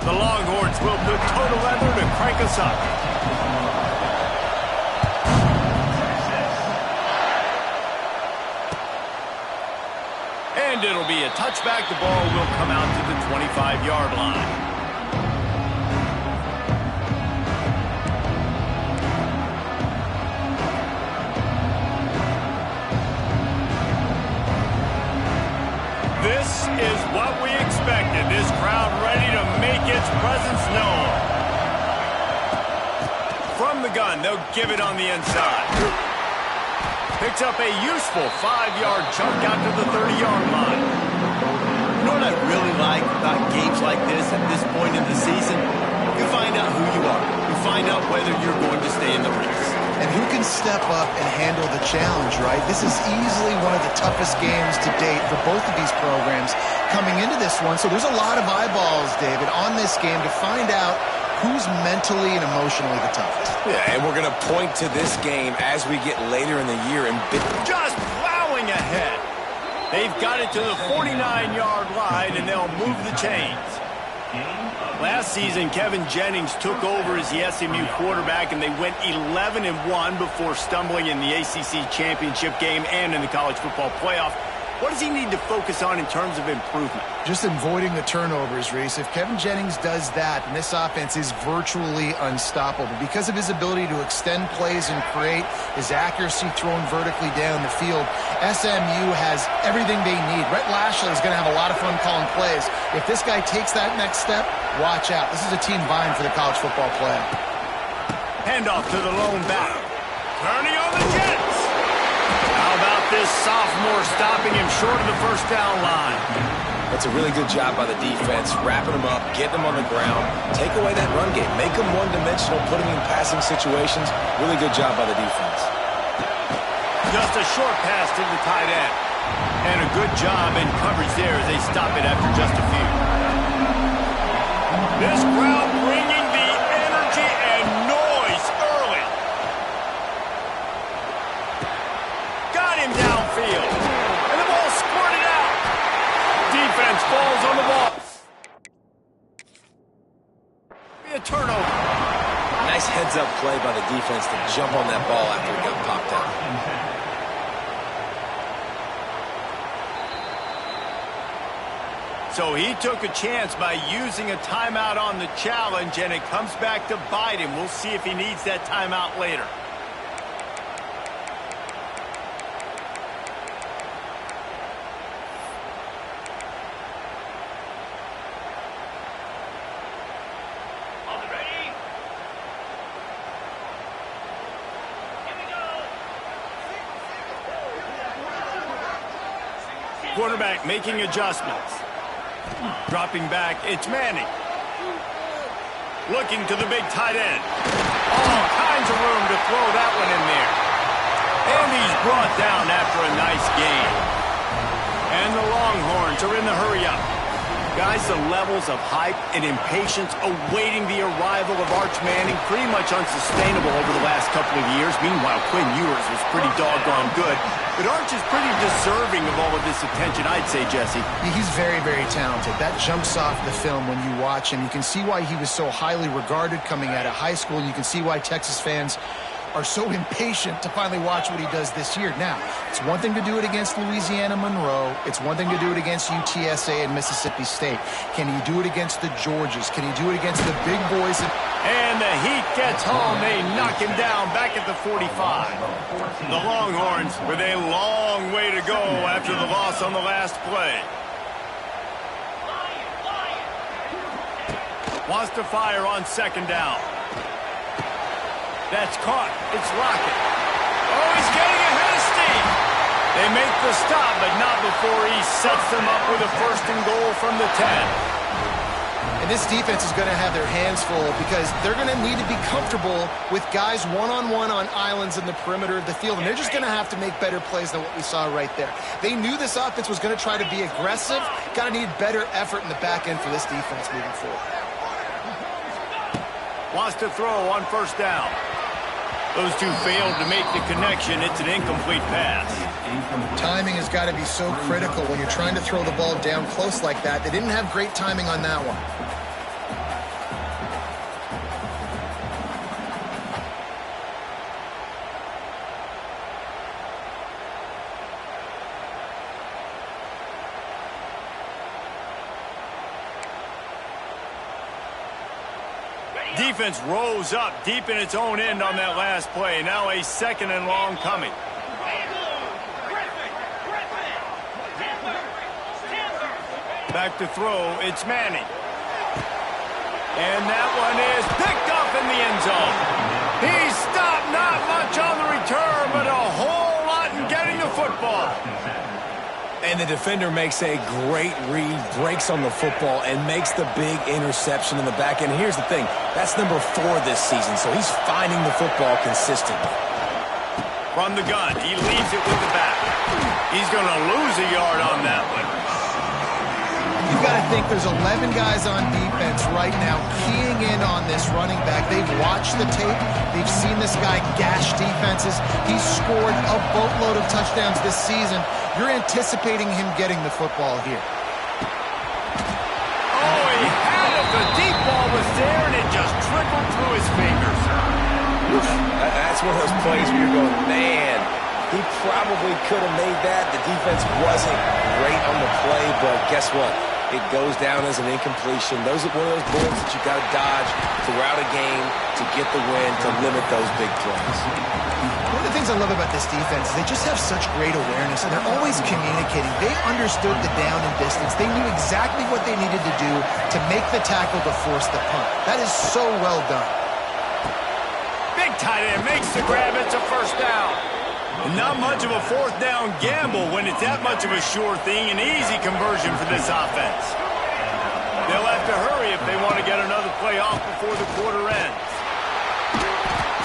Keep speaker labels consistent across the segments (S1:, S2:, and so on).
S1: The Longhorns will put total leather to crank us up. And it'll be a touchback. The ball will come out to the 25-yard line. This is what we expected. This crowd ready to make its presence known. From the gun, they'll give it on the inside. Picks up a useful 5-yard chunk out to the 30-yard line.
S2: You know what I really like about games like this at this point in the season? You find out who you are. You find out whether you're going to stay in the race.
S3: And who can step up and handle the challenge, right? This is easily one of the toughest games to date for both of these programs coming into this one. So there's a lot of eyeballs, David, on this game to find out who's mentally and emotionally the toughest.
S4: Yeah, and we're going to point to this game as we get later in the year. And
S1: just plowing ahead. They've got it to the 49-yard line, and they'll move the chains. Last season, Kevin Jennings took over as the SMU quarterback, and they went 11-1 before stumbling in the ACC championship game and in the college football playoff. What does he need to focus on in terms of improvement?
S3: Just avoiding the turnovers, Reese. If Kevin Jennings does that, and this offense is virtually unstoppable because of his ability to extend plays and create, his accuracy thrown vertically down the field, SMU has everything they need. Rhett Lashley is going to have a lot of fun calling plays. If this guy takes that next step, watch out. This is a team vying for the college football playoff.
S1: Handoff to the lone back. Turning on the Jets. How about this sophomore stopping him short of the first down line?
S4: That's a really good job by the defense, wrapping them up, getting them on the ground, take away that run game, make them one-dimensional, put them in passing situations. Really good job by the defense.
S1: Just a short pass to the tight end. And a good job in coverage there as they stop it after just a few. This crowd bringing the energy and noise early. Got him downfield. And the ball squirted out. Defense falls on the ball. Be a turnover.
S4: Nice heads-up play by the defense to jump on that ball after it got popped out.
S1: So he took a chance by using a timeout on the challenge, and it comes back to bite him. We'll see if he needs that timeout later. Quarterback making adjustments. Dropping back, it's Manning. Looking to the big tight end. All kinds of room to throw that one in there. And he's brought down after a nice gain. And the Longhorns are in the hurry-up. Guys, the levels of hype and impatience awaiting the arrival of Arch Manning pretty much unsustainable over the last couple of years. Meanwhile, Quinn Ewers was pretty doggone good. But Arch is pretty deserving of all of this attention, I'd say, Jesse.
S3: He's very, very talented. That jumps off the film when you watch him. You can see why he was so highly regarded coming out of high school. You can see why Texas fans are so impatient to finally watch what he does this year. Now, it's one thing to do it against Louisiana Monroe. It's one thing to do it against UTSA and Mississippi State. Can he do it against the Georgias? Can he do it against the big boys?
S1: And the heat gets home. They knock him down back at the 45. The Longhorns with a long way to go after the loss on the last play. Wants to fire on second down. That's caught. It's Lockett. Oh, he's getting ahead of steam. They make the stop, but not before he sets them up with a first and goal from the 10.
S3: And this defense is going to have their hands full because they're going to need to be comfortable with guys one-on-one on islands in the perimeter of the field. And they're just going to have to make better plays than what we saw right there. They knew this offense was going to try to be aggressive. Got to need better effort in the back end for this defense moving forward.
S1: Wants to throw on first down. Those two failed to make the connection. It's an incomplete pass.
S3: Timing has got to be so critical when you're trying to throw the ball down close like that. They didn't have great timing on that one.
S1: Defense rose up deep in its own end on that last play. Now a 2nd and long coming. Back to throw, it's Manning. And that one is picked up in the end zone. He stopped not much on the return, but a whole lot in getting the football.
S4: And the defender makes a great read, breaks on the football, and makes the big interception in the back end. Here's the thing, that's number 4 this season, so he's finding the football consistently.
S1: From the gun, he leaves it with the back. He's going to lose a yard on that one.
S3: You've got to think there's 11 guys on defense right now keying in on this running back. They've watched the tape. They've seen this guy gash defenses. He's scored a boatload of touchdowns this season. You're anticipating him getting the football here.
S1: Oh, he had it. The deep ball was there, and it just trickled through his fingers.
S4: That's one of those plays where you're going, man, he probably could have made that. The defense wasn't great on the play, but guess what? It goes down as an incompletion. Those are one of those bullets that you got to dodge throughout a game to get the win, to limit those big plays.
S3: One of the things I love about this defense is they just have such great awareness, and they're always communicating. They understood the down and distance. They knew exactly what they needed to do to make the tackle to force the punt. That is so well done.
S1: Big tight end makes the grab. It's a 1st down. Not much of a 4th down gamble when it's that much of a sure thing. An easy conversion for this offense. They'll have to hurry if they want to get another play off before the quarter ends.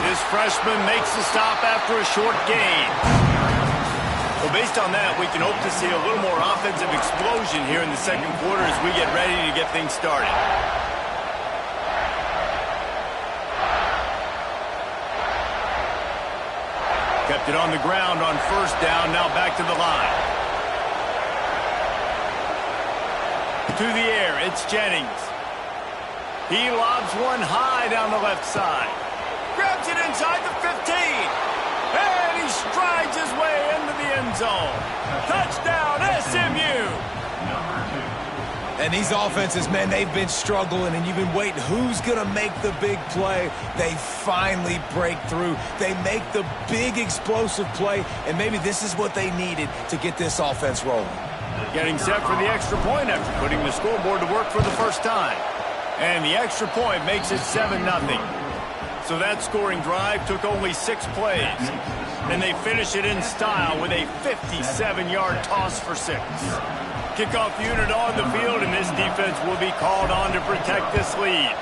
S1: This freshman makes the stop after a short gain. Well, based on that, we can hope to see a little more offensive explosion here in the 2nd quarter as we get ready to get things started. Kept it on the ground on 1st down, now back to the line. To the air, it's Jennings. He lobs one high down the left side. Grabs it inside the 15. And he strides his way into the end zone. Touchdown, SMU!
S4: And these offenses, man, they've been struggling, and you've been waiting. Who's going to make the big play? They finally break through. They make the big explosive play, and maybe this is what they needed to get this offense rolling.
S1: Getting set for the extra point after putting the scoreboard to work for the 1st time. And the extra point makes it 7-0. So that scoring drive took only 6 plays. And they finish it in style with a 57-yard toss for 6. Kickoff unit on the field, and this defense will be called on to protect this lead.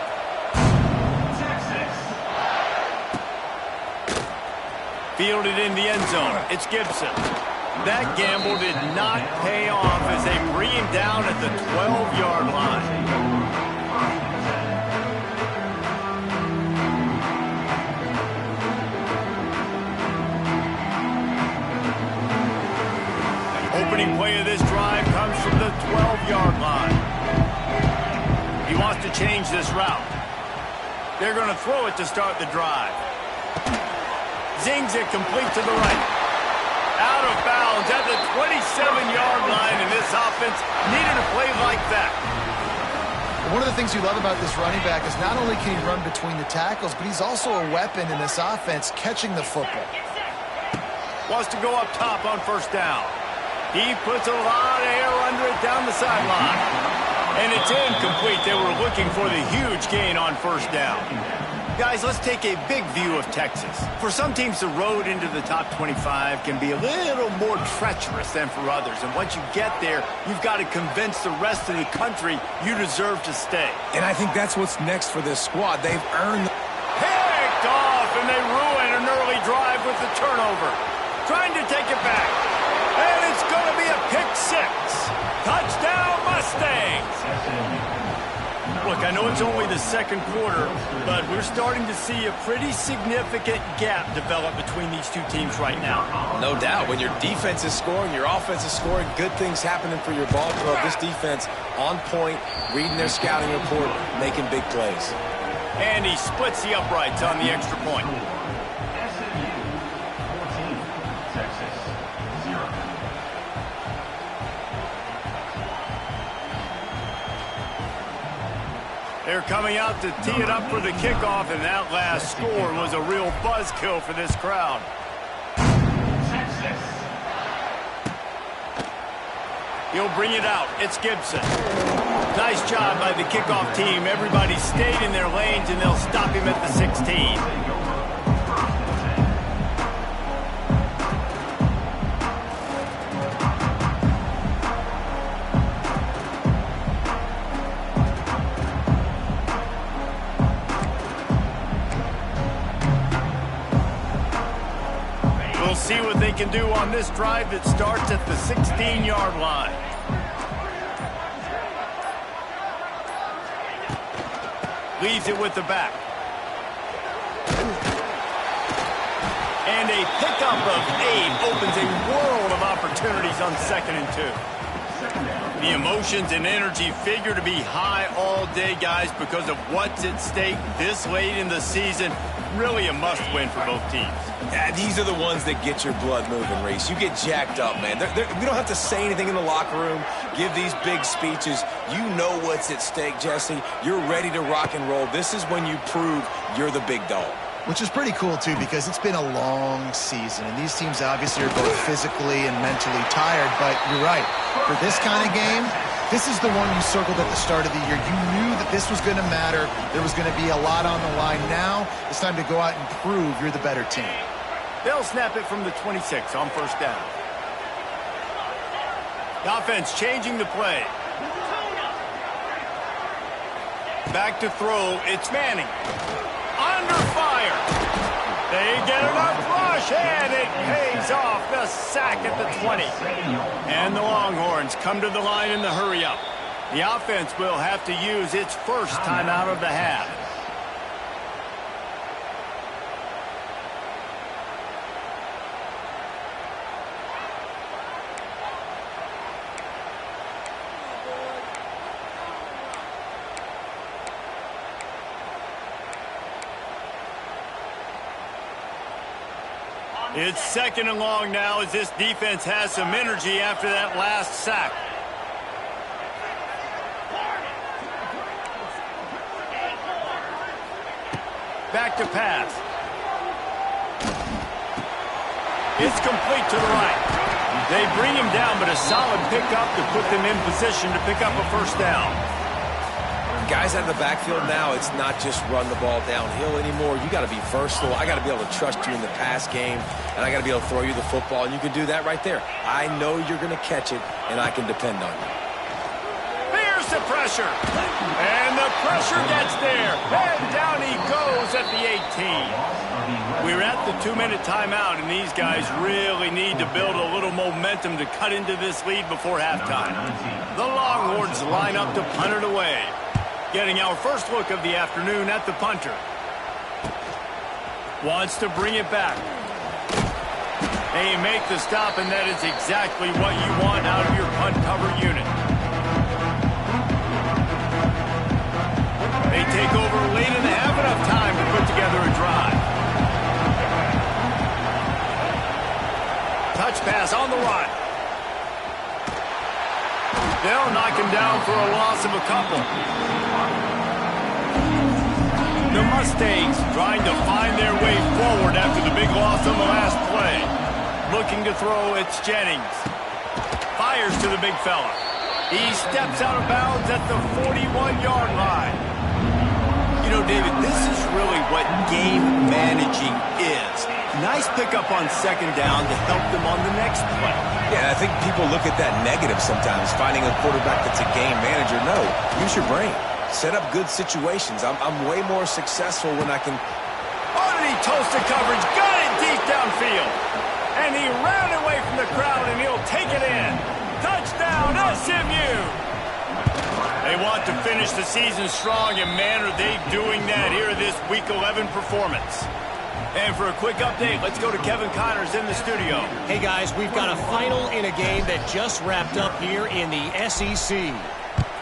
S1: Fielded in the end zone. It's Gibson. That gamble did not pay off as they bring him down at the 12-yard line. Opening play of this drive comes from the 12-yard line. He wants to change this route. They're going to throw it to start the drive. Zings it complete to the right. Out of bounds at the 27-yard line, and this offense needed a play like that.
S3: One of the things you love about this running back is not only can he run between the tackles, but he's also a weapon in this offense catching the football.
S1: Wants to go up top on 1st down. He puts a lot of air under it down the sideline. And it's incomplete. They were looking for the huge gain on 1st down. Guys, let's take a big view of Texas. For some teams, the road into the top 25 can be a little more treacherous than for others. And once you get there, you've got to convince the rest of the country you deserve to stay.
S4: And I think that's what's next for this squad. They've earned...
S1: Picked off, and they ruin an early drive with the turnover. Trying to take it back. And it's going to be a pick 6. Touchdown, Mustangs! Look, I know it's only the 2nd quarter, but we're starting to see a pretty significant gap develop between these two teams right now.
S4: No doubt. When your defense is scoring, your offense is scoring, good things happening for your ball club. This defense on point, reading their scouting report, making big plays.
S1: And he splits the uprights on the extra point. They're coming out to tee it up for the kickoff, and that last score was a real buzzkill for this crowd. He'll bring it out. It's Gibson. Nice job by the kickoff team. Everybody stayed in their lanes, and they'll stop him at the 16. We'll see what they can do on this drive that starts at the 16-yard line. Leaves it with the back. And a pickup of 8 opens a world of opportunities on 2nd and 2. The emotions and energy figure to be high all day, guys, because of what's at stake this late in the season. Really a must-win for both teams.
S4: Yeah, these are the ones that get your blood moving, Reese. You get jacked up, man. We don't have to say anything in the locker room, give these big speeches. You know what's at stake, Jesse. You're ready to rock and roll. This is when you prove you're the big dog.
S3: Which is pretty cool, too, because it's been a long season, and these teams obviously are both physically and mentally tired, but you're right. For this kind of game, this is the one you circled at the start of the year. You knew that this was going to matter. There was going to be a lot on the line. Now it's time to go out and prove you're the better team.
S1: They'll snap it from the 26 on 1st down. The offense changing the play. Back to throw. It's Manning. Under fire. They get enough rush, and it pays off. The sack at the 20. And the Longhorns come to the line in the hurry-up. The offense will have to use its first timeout of the half. It's 2nd and long now as this defense has some energy after that last sack. Back to pass. It's complete to the right. They bring him down, but a solid pickup to put them in position to pick up a 1st down.
S4: Guys out of the backfield now, it's not just run the ball downhill anymore. You got to be versatile. I got to be able to trust you in the pass game, and I got to be able to throw you the football, and you can do that right there. I know you're going to catch it, and I can depend on you.
S1: There's the pressure, and the pressure gets there, and down he goes at the 18. We're at the 2-minute timeout, and these guys really need to build a little momentum to cut into this lead before halftime. The Longhorns line up to punt it away. Getting our first look of the afternoon at the punter. Wants to bring it back. They make the stop, and that is exactly what you want out of your punt cover unit. They take over late in the half, enough time to put together a drive. Touch pass on the run. They'll knock him down for a loss of a couple. The Mustangs trying to find their way forward after the big loss on the last play. Looking to throw, it's Jennings. Fires to the big fella. He steps out of bounds at the 41-yard line. You know, David, this is really what game managing is. Nice pickup on 2nd down to help them on the next play.
S4: Yeah, I think people look at that negative sometimes, finding a quarterback that's a game manager. No, use your brain. Set up good situations. I'm way more successful when I can...
S1: Oh, and he toasted coverage. Got it deep downfield. And he ran away from the crowd, and he'll take it in. Touchdown, SMU! They want to finish the season strong, and man, are they doing that here in this Week 11 performance. And for a quick update, let's go to Kevin Connors in the studio.
S5: Hey, guys, we've got a final in a game that just wrapped up here in the SEC.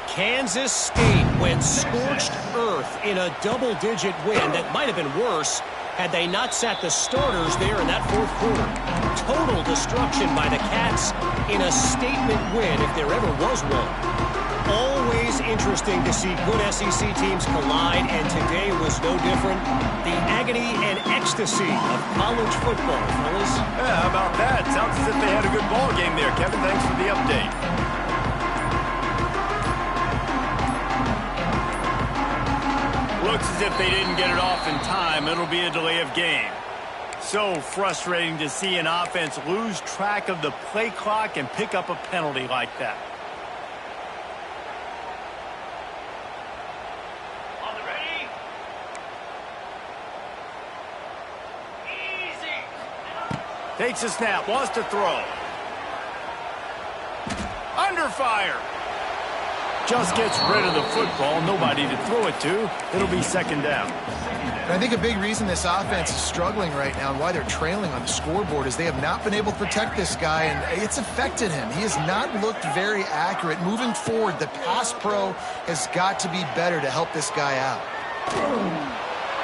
S5: Kansas State went scorched earth in a double-digit win that might have been worse had they not sat the starters there in that 4th quarter. Total destruction by the Cats in a statement win if there ever was one. Always always interesting to see good SEC teams collide, and today was no different. The agony and ecstasy of college football, fellas.
S1: Yeah, how about that? Sounds as if they had a good ball game there. Kevin, thanks for the update. Looks as if they didn't get it off in time. It'll be a delay of game. So frustrating to see an offense lose track of the play clock and pick up a penalty like that.
S6: On the ready? Easy.
S1: Takes a snap, wants to throw. Under fire. Just gets rid of the football. Nobody to throw it to. It'll be second down.
S3: And I think a big reason this offense is struggling right now and why they're trailing on the scoreboard is they have not been able to protect this guy, and it's affected him. He has not looked very accurate. Moving forward, the pass pro has got to be better to help this guy out.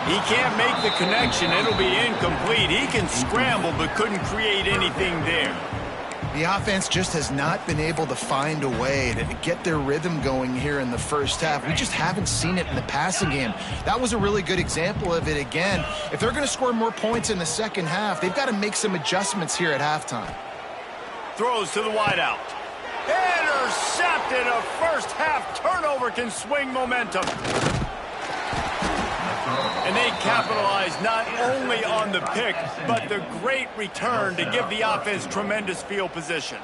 S1: He can't make the connection. It'll be incomplete. He can scramble but couldn't create anything there.
S3: The offense just has not been able to find a way to get their rhythm going here in the first half. We just haven't seen it in the passing game. That was a really good example of it again. If they're going to score more points in the second half, they've got to make some adjustments here at halftime.
S1: Throws to the wideout. Intercepted. A first half turnover can swing momentum. And they capitalize not only on the pick, but the great return to give the offense tremendous field position.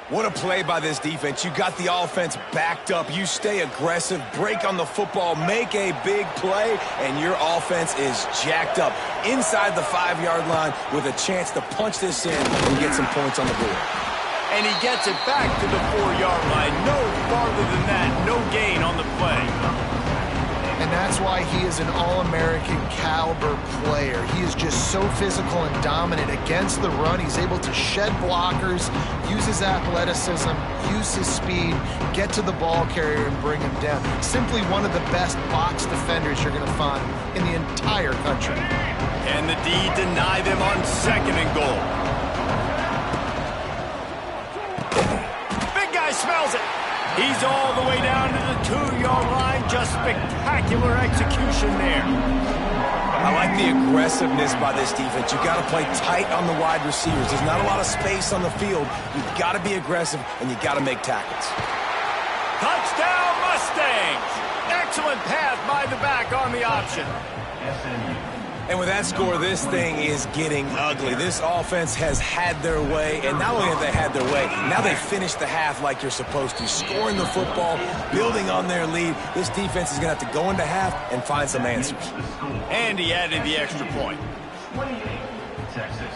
S4: What a play by this defense. You got the offense backed up. You stay aggressive, break on the football, make a big play, and your offense is jacked up inside the 5-yard line with a chance to punch this in and get some points on the board.
S1: And he gets it back to the 4-yard line. No farther than that. No gain on the play.
S3: And that's why he is an All-American caliber player. He is just so physical and dominant against the run. He's able to shed blockers, use his athleticism, use his speed, get to the ball carrier and bring him down. Simply one of the best box defenders you're going to find in the entire country.
S1: Can the D deny them on second and goal? Big guy smells it. He's all the way down to the 2-yard line. Just spectacular execution there.
S4: I like the aggressiveness by this defense. You got to play tight on the wide receivers. There's not a lot of space on the field. You've got to be aggressive, and you got to make tackles.
S1: Touchdown Mustangs! Excellent pass by the back on the option.
S4: And with that score, this thing is getting ugly. This offense has had their way, and not only have they had their way, now they finished the half like you're supposed to, scoring the football, building on their lead. This defense is going to have to go into half and find some answers.
S1: And he added the extra point.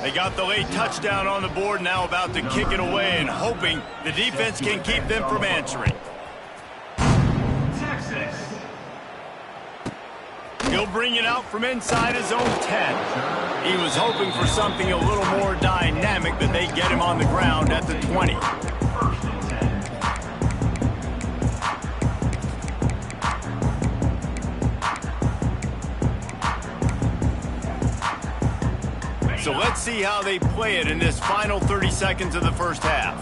S1: They got the late touchdown on the board, now about to kick it away and hoping the defense can keep them from answering. He'll bring it out from inside his own 10. He was hoping for something a little more dynamic, but they get him on the ground at the 20. So let's see how they play it in this final 30 seconds of the first half.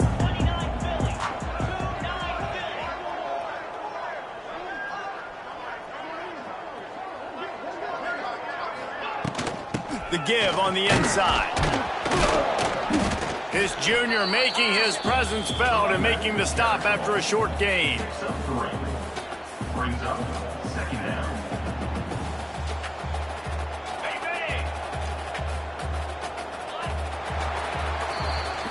S1: The give on the inside. His junior making his presence felt and making the stop after a short gain.
S6: Brings up second down.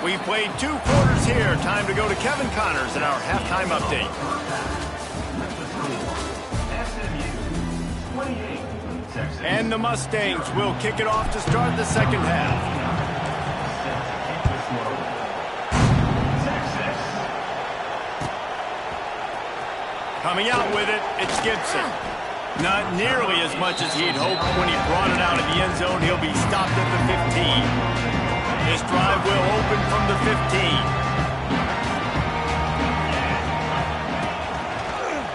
S1: We played 2 quarters here. Time to go to Kevin Connors in our halftime update. And the Mustangs will kick it off to start the second half. Coming out with it, it's Gibson. Not nearly as much as he'd hoped when he brought it out of the end zone. He'll be stopped at the 15. This drive will open from the 15.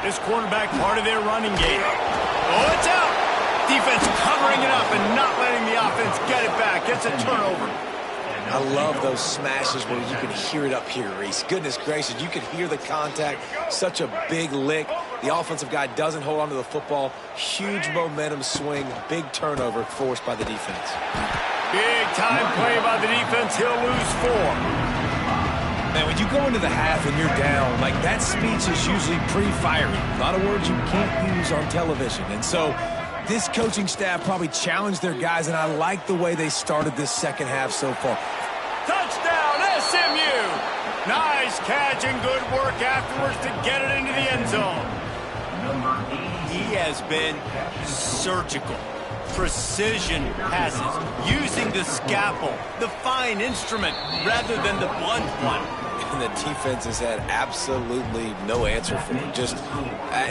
S1: This quarterback part of their running game. Oh, it's out! Defense covering it up and not letting the offense get it back. It's a turnover.
S4: I love those smashes where you can hear it up here, Reese. Goodness gracious, you can hear the contact. Such a big lick. The offensive guy doesn't hold on to the football. Huge momentum swing, big turnover forced by the defense.
S1: Big time play by the defense. He'll lose 4.
S4: Man, when you go into the half and you're down, like that speech is usually pretty fiery. A lot of words you can't use on television. And so this coaching staff probably challenged their guys, and I like the way they started this second half so far.
S1: Touchdown, SMU! Nice catch and good work afterwards to get it into the end zone. He has been surgical. Precision passes, using the scalpel, the fine instrument, rather than the blunt one.
S4: And the defense has had absolutely no answer for him. Just,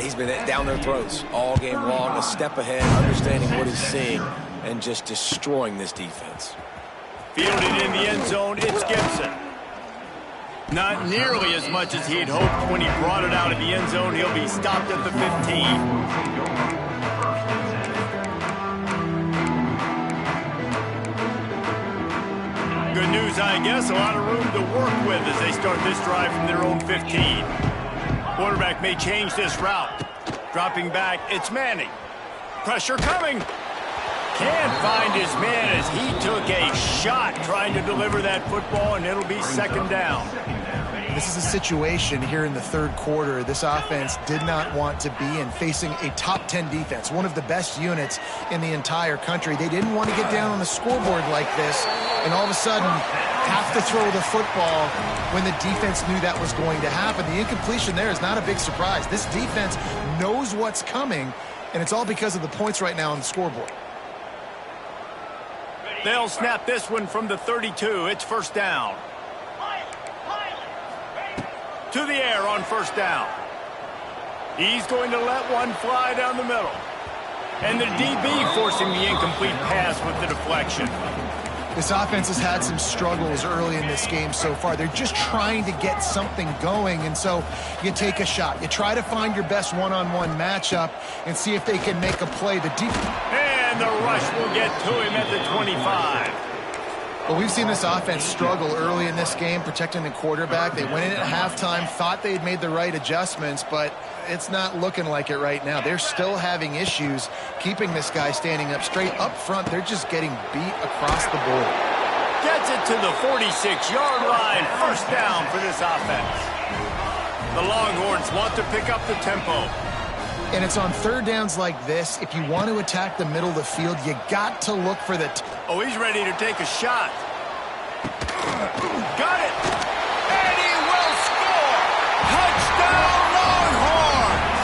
S4: he's been down their throats all game long, a step ahead, understanding what he's seeing, and just destroying this defense.
S1: Fielded in the end zone, it's Gibson. Not nearly as much as he'd hoped when he brought it out of the end zone. He'll be stopped at the 15. Good news, I guess. A lot of room to work with as they start this drive from their own 15. Quarterback may change this route. Dropping back, it's Manning. Pressure coming. Can't find his man as he took a shot trying to deliver that football, and it'll be second down.
S3: This is a situation here in the third quarter this offense did not want to be in, facing a top 10 defense, one of the best units in the entire country. They didn't want to get down on the scoreboard like this and all of a sudden have to throw the football when the defense knew that was going to happen. The incompletion there is not a big surprise. This defense knows what's coming, and it's all because of the points right now on the scoreboard.
S1: They'll snap this one from the 32. It's first down. To the air on first down. He's going to let one fly down the middle. And the DB forcing the incomplete pass with the deflection.
S3: This offense has had some struggles early in this game so far. They're just trying to get something going, and so you take a shot. You try to find your best one-on-one matchup and see if they can make a play.
S1: And the rush will get to him at the 25.
S3: Well, we've seen this offense struggle early in this game, protecting the quarterback. They went in at halftime, thought they'd made the right adjustments, but it's not looking like it right now. They're still having issues keeping this guy standing up straight. Up front, they're just getting beat across the board.
S1: Gets it to the 46-yard line. First down for this offense. The Longhorns want to pick up the tempo.
S3: And it's on third downs like this. If you want to attack the middle of the field, you got to look for the...
S1: Oh, he's ready to take a shot. Got it. And he will score. Touchdown, Longhorns.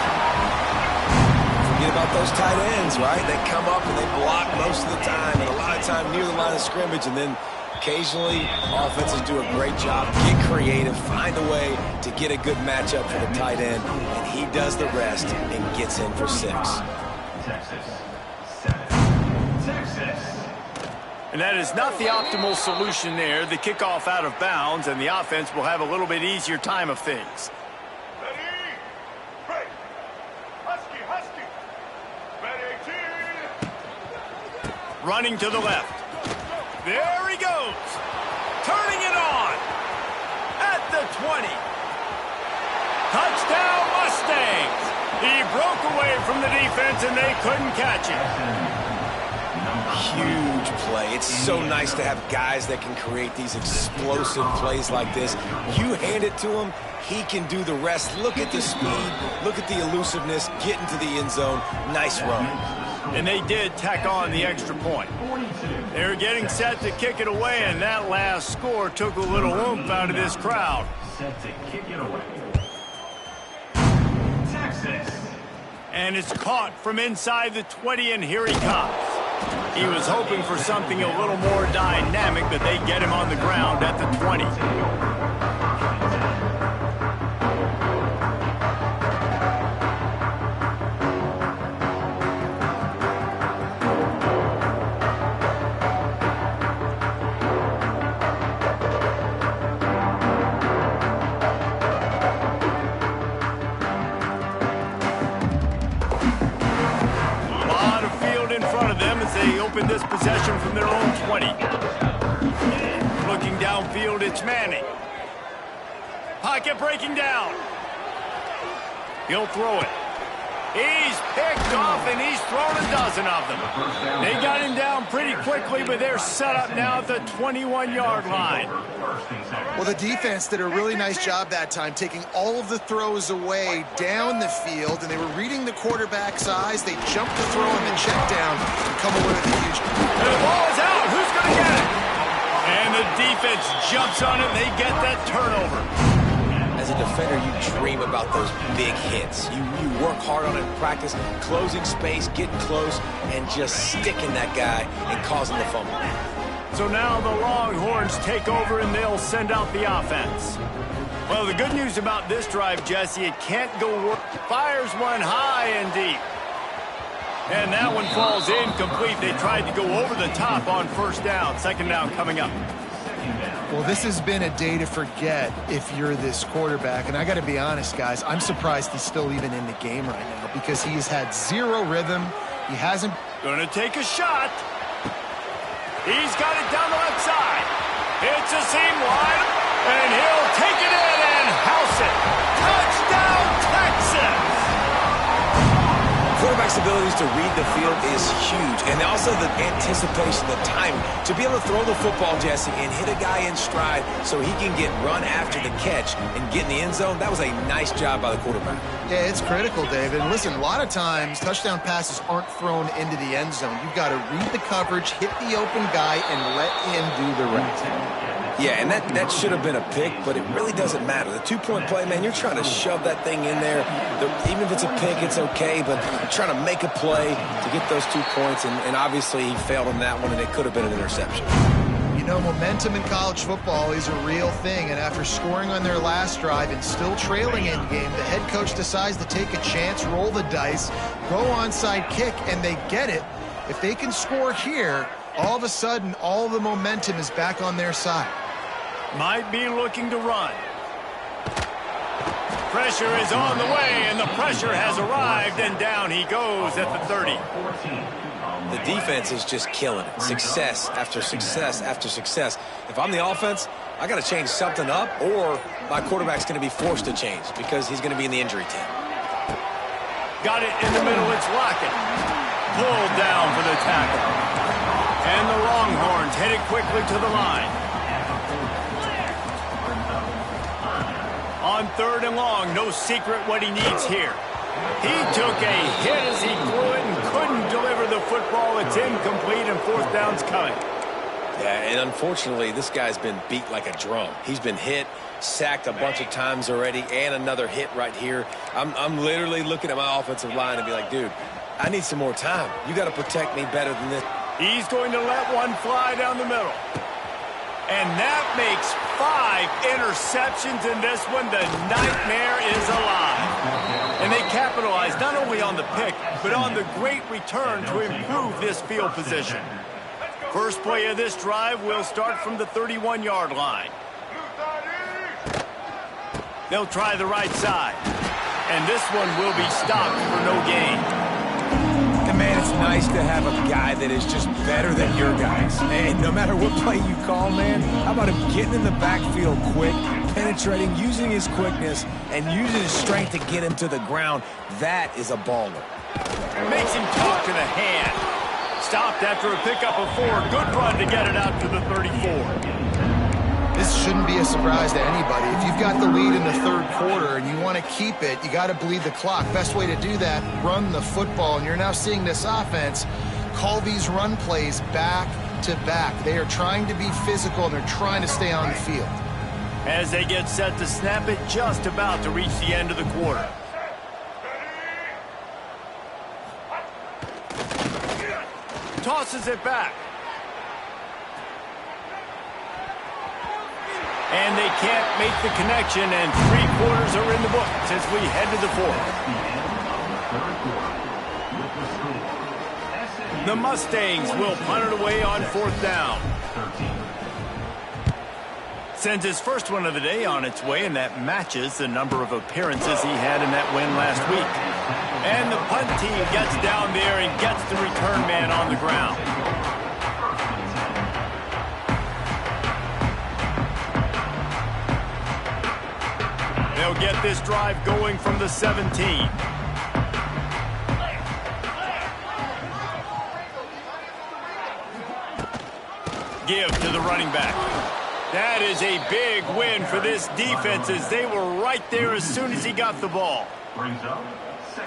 S4: Forget about those tight ends, right? They come up and they block most of the time, and a lot of time near the line of scrimmage, and then occasionally offenses do a great job, get creative, find a way to get a good matchup for the tight end, and he does the rest and gets in for 6.
S1: And that is not the optimal solution there. The kickoff out of bounds, and the offense will have a little bit easier time of things.
S6: Ready? Break. Husky, Husky. Ready, team.
S1: Running to the left. There he goes. Turning it on. At the 20. Touchdown, Mustangs. He broke away from the defense, and they couldn't catch him.
S4: Huge play. It's so nice to have guys that can create these explosive plays like this. You hand it to him, he can do the rest. Look at the speed. Look at the elusiveness. Get into the end zone. Nice run.
S1: And they did tack on the extra point. They were getting set to kick it away, and that last score took a little oomph out of this crowd.
S6: Set to kick it away. Texas.
S1: And it's caught from inside the 20, and here he comes. He was hoping for something a little more dynamic, but they get him on the ground at the 20. They open this possession from their own 20. pocket breaking down. He'll throw it. He's picked off, and he's thrown a dozen of them. They got him down pretty quickly, but they're set up now at the 21-yard line.
S3: Well, the defense did a really nice job that time, taking all of the throws away down the field, and they were reading the quarterback's eyes. They jumped the throw on the check down and come away with a huge...
S1: And the ball is out. Who's going to get it? And the defense jumps on it, and they get that turnover.
S4: As a defender, you dream about those big hits. You work hard on it in practice, closing space, getting close, and just sticking that guy and causing the fumble.
S1: So now the Longhorns take over, and they'll send out the offense. Well, the good news about this drive, Jesse, it can't go worse. Fires one high and deep. And that one falls incomplete. They tried to go over the top on first down. Second down coming up.
S3: Well, this has been a day to forget if you're this quarterback. And I got to be honest, guys, I'm surprised he's still even in the game right now because he's had zero rhythm. He hasn't...
S1: Going to take a shot. He's got it down the left side. It's a seam wide, and he'll take it in and house it. Touchdown, Texas!
S4: Quarterback's abilities to read the field is huge, and also the anticipation, the time to be able to throw the football, Jesse, and hit a guy in stride so he can get run after the catch and get in the end zone. That was a nice job by the quarterback.
S3: Yeah, it's critical, David. And listen, a lot of times touchdown passes aren't thrown into the end zone. You've got to read the coverage, hit the open guy, and let him do the rest.
S4: Yeah, and that should have been a pick, but it really doesn't matter. The two-point play, man, you're trying to shove that thing in there. Even if it's a pick, it's okay, but you're trying to make a play to get those 2 points, and obviously he failed on that one, and it could have been an interception.
S3: You know, momentum in college football is a real thing, and after scoring on their last drive and still trailing in game, the head coach decides to take a chance, roll the dice, go onside kick, and they get it. If they can score here, all of a sudden, all the momentum is back on their side.
S1: Might be looking to run. Pressure is on the way, and the pressure has arrived, and down he goes at the 30.
S4: The defense is just killing it. Success after success after success. If I'm the offense, I got to change something up, or my quarterback's going to be forced to change because he's going to be in the injury team.
S1: Got it in the middle. It's Lockett. Pulled down for the tackle. And the Longhorns headed quickly to the line. On third and long, no secret what he needs here. He took a hit as he threw it and couldn't deliver the football. It's incomplete, and fourth down's coming.
S4: Yeah, and unfortunately, this guy's been beat like a drum. He's been hit, sacked a bunch of times already, and another hit right here. I'm literally looking at my offensive line and be like, dude, I need some more time. You got to protect me better than this.
S1: He's going to let one fly down the middle. And that makes 5 interceptions in this one. The nightmare is alive. And they capitalize not only on the pick, but on the great return to improve this field position. First play of this drive will start from the 31-yard line. They'll try the right side. And this one will be stopped for no gain.
S7: And man, it's nice to have a guy that is just better than your guys. And no matter what play you call, man, how about him getting in the backfield quick, penetrating, using his quickness, and using his strength to get him to the ground? That is a baller.
S1: Makes him talk to the hand. Stopped after a pickup of 4. Good run to get it out to the 34.
S3: This shouldn't be a surprise to anybody. If you've got the lead in the third quarter and you want to keep it, you got to bleed the clock. Best way to do that, run the football. And you're now seeing this offense call these run plays back to back. They are trying to be physical, and they're trying to stay on the field.
S1: As they get set to snap it, just about to reach the end of the quarter. Tosses it back. And they can't make the connection, and 3 quarters are in the books as we head to the fourth. The Mustangs will punt it away on fourth down. Sends his first one of the day on its way, and that matches the number of appearances he had in that win last week. And the punt team gets down there and gets the return man on the ground. get this drive going from the 17. Give to the running back. That is a big win for this defense as they were right there as soon as he got the ball.
S6: Brings up.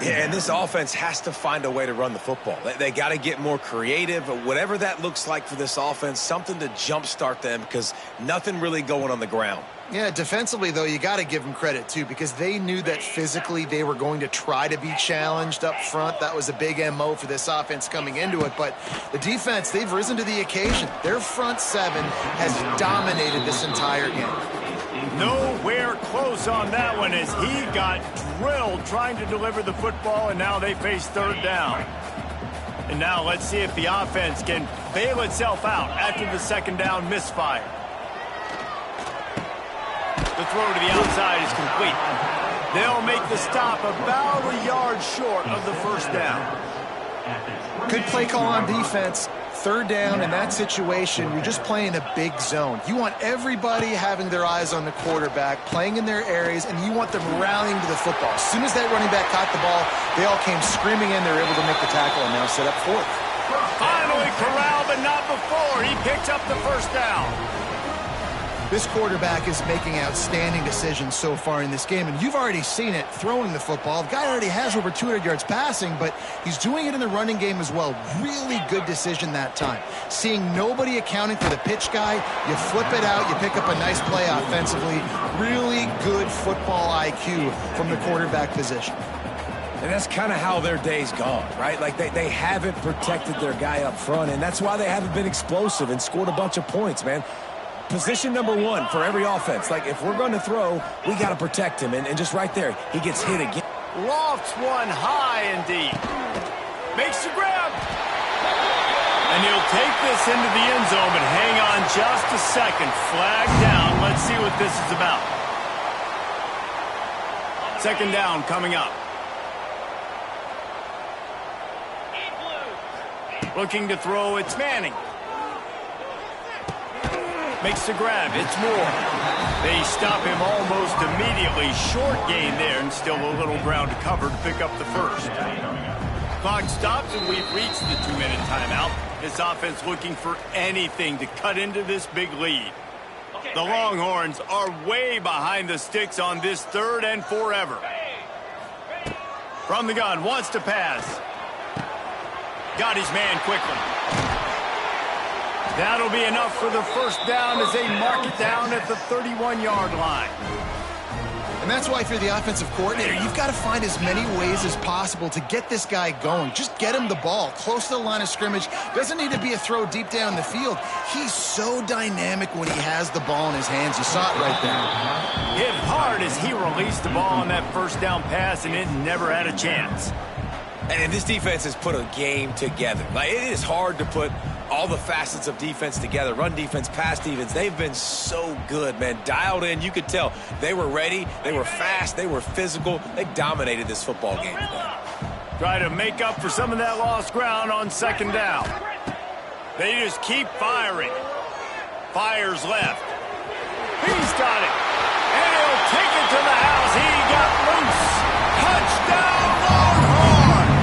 S4: Yeah, and this offense has to find a way to run the football. They got to get more creative, whatever that looks like for this offense, something to jumpstart them because nothing really going on the ground.
S3: Yeah, defensively, though, you got to give them credit, too, because they knew that physically they were going to try to be challenged up front. That was a big MO for this offense coming into it. But the defense, they've risen to the occasion. Their front seven has dominated this entire game.
S1: Nowhere close on that one as he got drilled trying to deliver the football, and now they face third down. And now let's see if the offense can bail itself out after the second down misfire. The throw to the outside is complete. They'll make the stop about a yard short of the first down.
S3: Good play call on defense. Third down in that situation, you're just playing a big zone. You want everybody having their eyes on the quarterback, playing in their areas, and you want them rallying to the football. As soon as that running back caught the ball, they all came screaming in. They were able to make the tackle and now set up fourth.
S1: Finally corralled, but not before. He picked up the first down.
S3: This quarterback is making outstanding decisions so far in this game, and you've already seen it throwing the football. The guy already has over 200 yards passing, but he's doing it in the running game as well. Really good decision that time. Seeing nobody accounting for the pitch guy, you flip it out, you pick up a nice play offensively. Really good football IQ from the quarterback position.
S7: And that's kind of how their day's gone, right? Like they haven't protected their guy up front, and that's why they haven't been explosive and scored a bunch of points, man. Position number one for every offense. Like, if we're going to throw, we got to protect him. And just right there, he gets hit again.
S1: Lofts one high indeed. Makes the grab. And he'll take this into the end zone, but hang on just a second. Flag down. Let's see what this is about. Second down coming up. Looking to throw, it's Manning. Makes the grab, it's Moore. They stop him almost immediately. Short gain there, and still a little ground to cover to pick up the first. Clock stops, and we've reached the 2-minute timeout. This offense looking for anything to cut into this big lead. The Longhorns are way behind the sticks on this third and forever. From the gun, wants to pass. Got his man quickly. That'll be enough for the first down as they mark it down at the 31-yard line.
S3: And that's why if you're the offensive coordinator, you've got to find as many ways as possible to get this guy going. Just get him the ball close to the line of scrimmage. Doesn't need to be a throw deep down the field. He's so dynamic when he has the ball in his hands. You saw it right there.
S1: Hit hard as he released the ball on that first down pass, and it never had a chance.
S4: And this defense has put a game together. Like, it is hard to put all the facets of defense together. Run defense, pass defense. They've been so good, man. Dialed in. You could tell they were ready. They were fast. They were physical. They dominated this football game today.
S1: Try to make up for some of that lost ground on second down. They just keep firing. Fires left. He's got it. And he'll take it to the house. He got loose. Touchdown, Longhorns!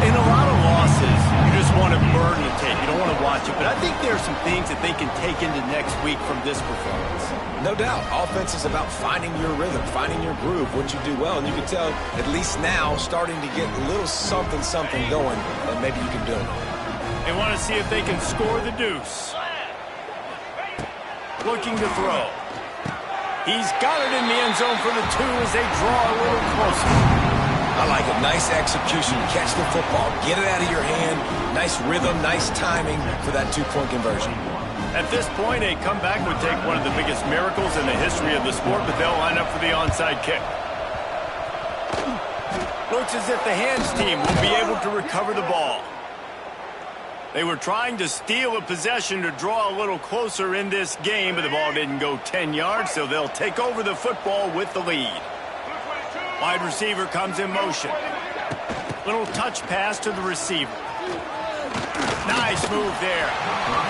S1: In a lot of losses, you just want to burn the tape. You don't want to watch it. But I think there are some things that they can take into next week from this performance.
S4: No doubt. Offense is about finding your rhythm, finding your groove, what you do well. And you can tell, at least now, starting to get a little something going that maybe you can build on.
S1: They want to see if they can score the deuce. Looking to throw. He's got it in the end zone for the 2 as they draw a little closer.
S4: I like it. Nice execution. Catch the football. Get it out of your hand. Nice rhythm, nice timing for that 2-point conversion.
S1: At this point, a comeback would take one of the biggest miracles in the history of the sport, but they'll line up for the onside kick. Looks as if the hands team will be able to recover the ball. They were trying to steal a possession to draw a little closer in this game, but the ball didn't go 10 yards, so they'll take over the football with the lead. Wide receiver comes in motion. Little touch pass to the receiver. Nice move there.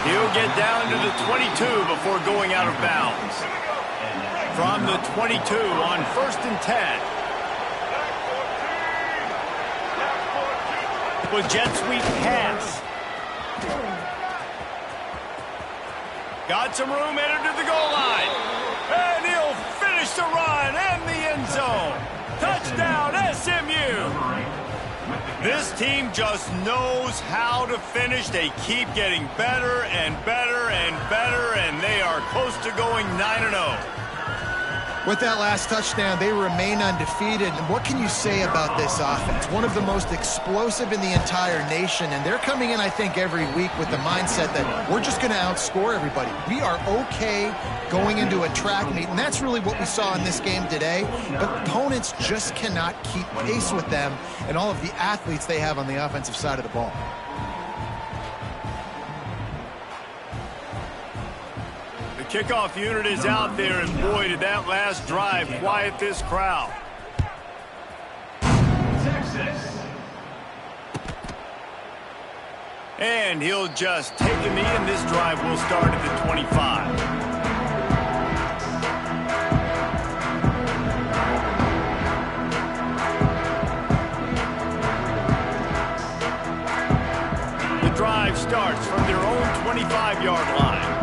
S1: He'll get down to the 22 before going out of bounds. From the 22 on 1st and 10. With jet sweep pass. Got some room, entered to the goal line. And he'll finish the run and the end zone. Touchdown, SMU. This team just knows how to finish. They keep getting better and better and better, and they are close to going 9-0.
S3: With that last touchdown, they remain undefeated. And what can you say about this offense? One of the most explosive in the entire nation, and they're coming in, I think, every week with the mindset that we're just going to outscore everybody. We are okay going into a track meet, and that's really what we saw in this game today. But opponents just cannot keep pace with them and all of the athletes they have on the offensive side of the ball.
S1: Kickoff unit is out there, and boy, did that last drive quiet this crowd.
S6: Texas.
S1: And he'll just take a knee, and this drive will start at the 25. The drive starts from their own 25-yard line.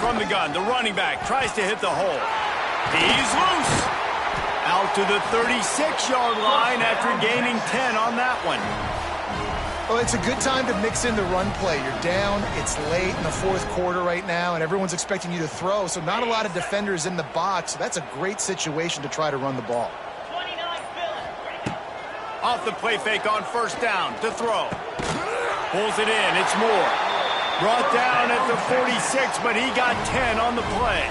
S1: From the gun, the running back tries to hit the hole. He's loose. Out to the 36-yard line after gaining 10 on that one.
S3: Well, it's a good time to mix in the run play. You're down, it's late in the fourth quarter right now, and everyone's expecting you to throw, so not a lot of defenders in the box. So that's a great situation to try to run the ball.
S1: Off the play fake on 1st down to throw. Pulls it in, it's Moore. Brought down at the 46, but he got 10 on the play.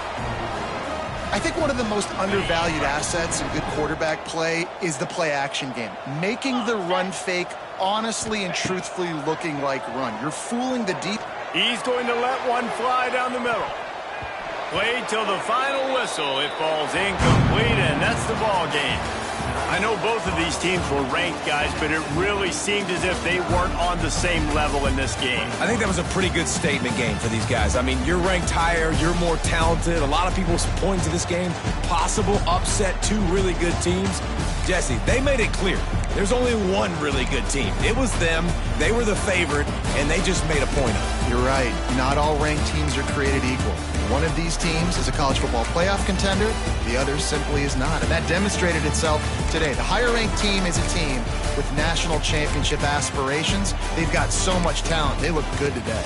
S3: I think one of the most undervalued assets in good quarterback play is the play-action game. Making the run fake honestly and truthfully looking like run. You're fooling the deep.
S1: He's going to let one fly down the middle. Played till the final whistle. It falls incomplete, and that's the ball game. I know both of these teams were ranked, guys, but it really seemed as if they weren't on the same level in this game.
S7: I think that was a pretty good statement game for these guys. I mean, you're ranked higher, you're more talented. A lot of people point to this game, possible upset, two really good teams. Jesse, they made it clear. There's only one really good team. It was them. They were the favorite, and they just made a point of it.
S3: You're right. Not all ranked teams are created equal. One of these teams is a college football playoff contender. The other simply is not. And that demonstrated itself today. The higher-ranked team is a team with national championship aspirations. They've got so much talent. They look good today.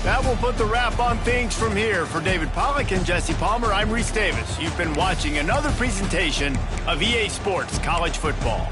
S1: That will put the wrap on things from here. For David Pollack and Jesse Palmer, I'm Reese Davis. You've been watching another presentation of EA Sports College Football.